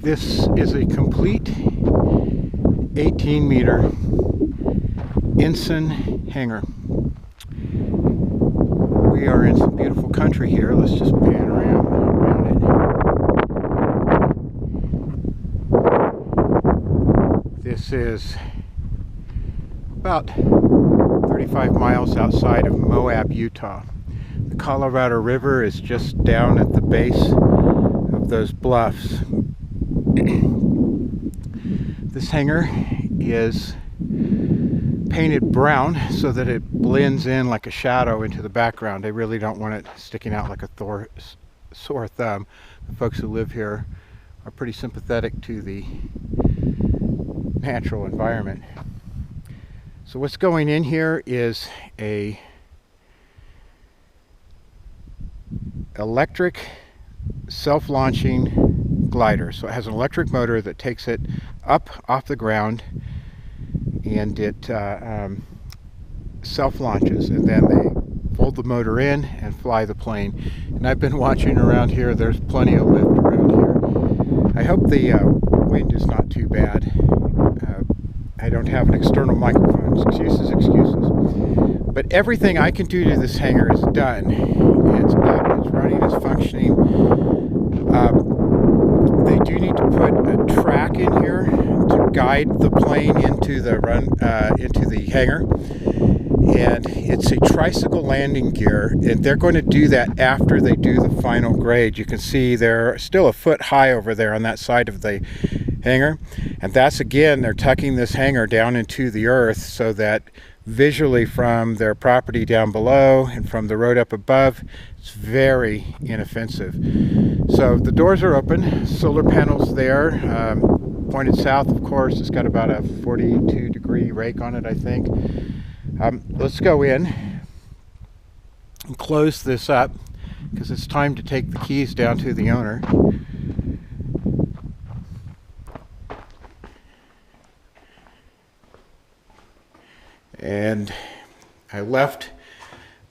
This is a complete 18-meter Ensign Hangar. We are in some beautiful country here. Let's just pan around it. This is about 35 miles outside of Moab, Utah. The Colorado River is just down at the base of those bluffs. This hangar is painted brown so that it blends in like a shadow into the background. They really don't want it sticking out like a sore thumb. The folks who live here are pretty sympathetic to the natural environment. So what's going in here is a electric self-launching glider. So it has an electric motor that takes it up off the ground, and it self-launches, and then they fold the motor in and fly the plane. And I've been watching around here. There's plenty of lift around here. I hope the wind is not too bad. I don't have an external microphone. Excuses. But everything I can do to this hangar is done. It's up, it's running, it's functioning. They do need to put a track in here to guide the plane into the hangar, and it's a tricycle landing gear, and they're going to do that after they do the final grade. You can see they're still a foot high over there on that side of the hangar, and that's, again, they're tucking this hangar down into the earth so that visually from their property down below and from the road up above, it's very inoffensive. So the doors are open, solar panels there, pointed south, of course. It's got about a 42-degree rake on it, I think. Let's go in and close this up because it's time to take the keys down to the owner. And I left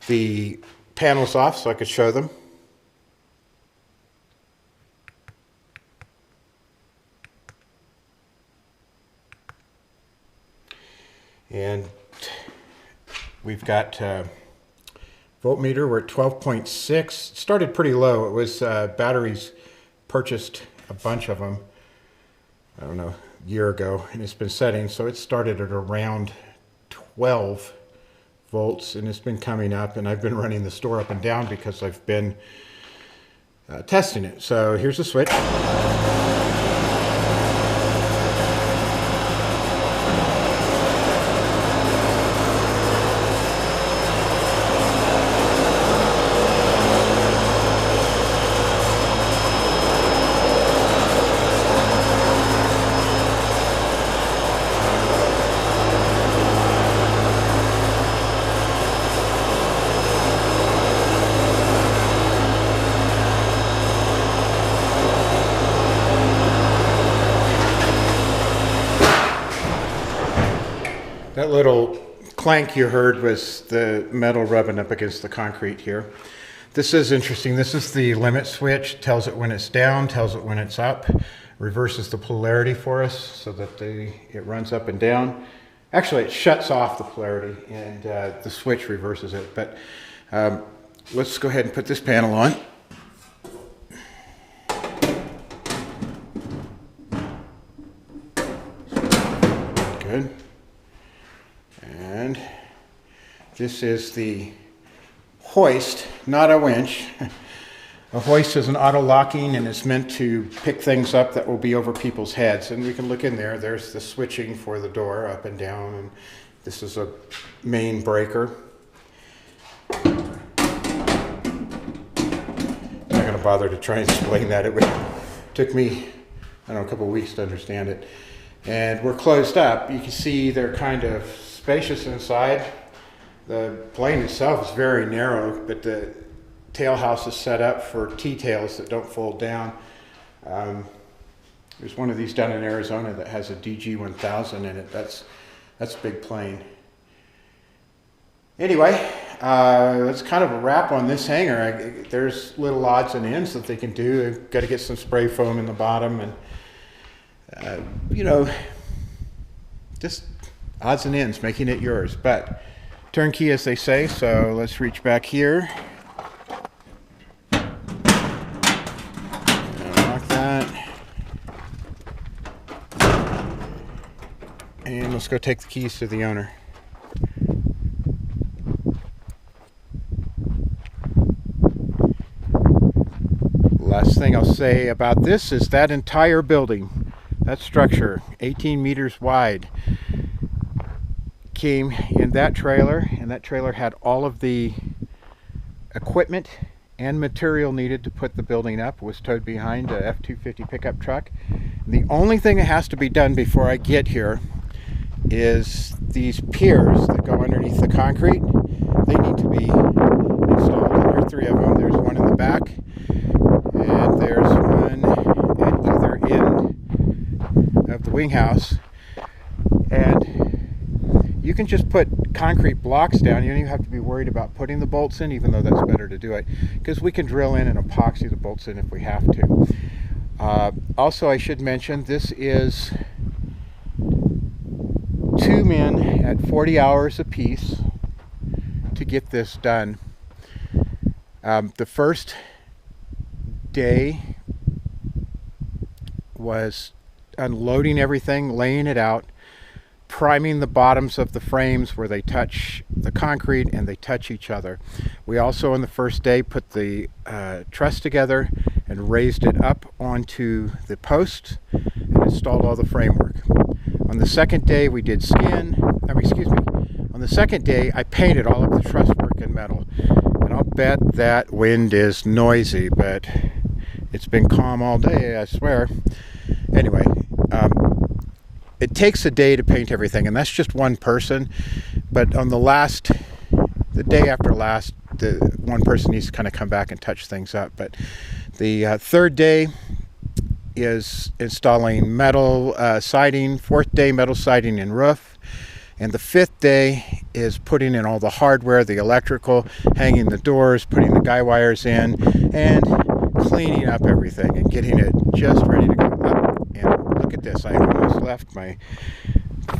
the panels off so I could show them. And we've got voltmeter. We're at 12.6. It started pretty low. It was batteries, purchased a bunch of them, I don't know, a year ago, and it's been setting. So it started at around 12 volts, and it's been coming up, and I've been running the store up and down because I've been testing it. So here's the switch. That little clank you heard was the metal rubbing up against the concrete here. This is interesting. This is the limit switch. Tells it when it's down, tells it when it's up, reverses the polarity for us so that it runs up and down. Actually, it shuts off the polarity, and the switch reverses it. But let's go ahead and put this panel on. Good. And this is the hoist, not a winch. A hoist is an auto-locking, and it's meant to pick things up that will be over people's heads. And we can look in there. There's the switching for the door up and down, and this is a main breaker. I'm not going to bother to try and explain that. It took me, I don't know, a couple of weeks to understand it. And we're closed up. You can see they're kind of spacious inside. The plane itself is very narrow, but the tail house is set up for T-tails that don't fold down. There's one of these down in Arizona that has a DG-1000 in it. That's a big plane. Anyway, that's kind of a wrap on this hangar. There's little odds and ends that they can do. They've got to get some spray foam in the bottom, and You know, just odds and ends, making it yours. But turnkey, as they say, so let's reach back here. Unlock that. And let's go take the keys to the owner. Last thing I'll say about this is that entire building, that structure, 18 meters wide, came in that trailer, and that trailer had all of the equipment and material needed to put the building up. It was towed behind a F-250 pickup truck. The only thing that has to be done before I get here is these piers that go underneath the concrete. They need to be installed, and there are 3 of them. There's one in the back, and there's one at either end of the wing house. And you can just put concrete blocks down. You don't even have to be worried about putting the bolts in, even though that's better to do it, because we can drill in and epoxy the bolts in if we have to. Also, I should mention, this is 2 men at 40 hours apiece to get this done. The first day was unloading everything, laying it out, priming the bottoms of the frames where they touch the concrete and they touch each other. We also on the first day put the truss together and raised it up onto the post and installed all the framework. On the second day we did on the second day I painted all of the truss work in metal. And I'll bet that wind is noisy, but it's been calm all day, I swear. Anyway, it takes a day to paint everything, and that's just one person. But on the day after last, the one person needs to kind of come back and touch things up. But the third day is installing metal siding, 4th day metal siding and roof, and the 5th day is putting in all the hardware, the electrical, hanging the doors, putting the guy wires in, and cleaning up everything and getting it just ready to go up. And look at this, I almost left my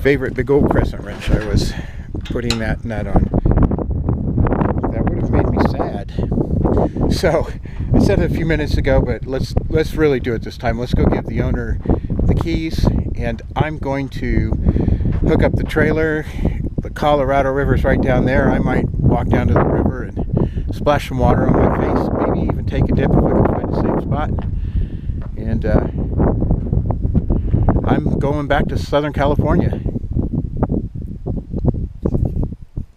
favorite big old crescent wrench. I was putting that nut on. That would have made me sad. So I said it a few minutes ago, but let's really do it this time. Let's go give the owner the keys, and I'm going to hook up the trailer. The Colorado River's right down there. I might walk down to the river and splash some water on my face, maybe even take a dip if I can find a safe spot. And I'm going back to Southern California.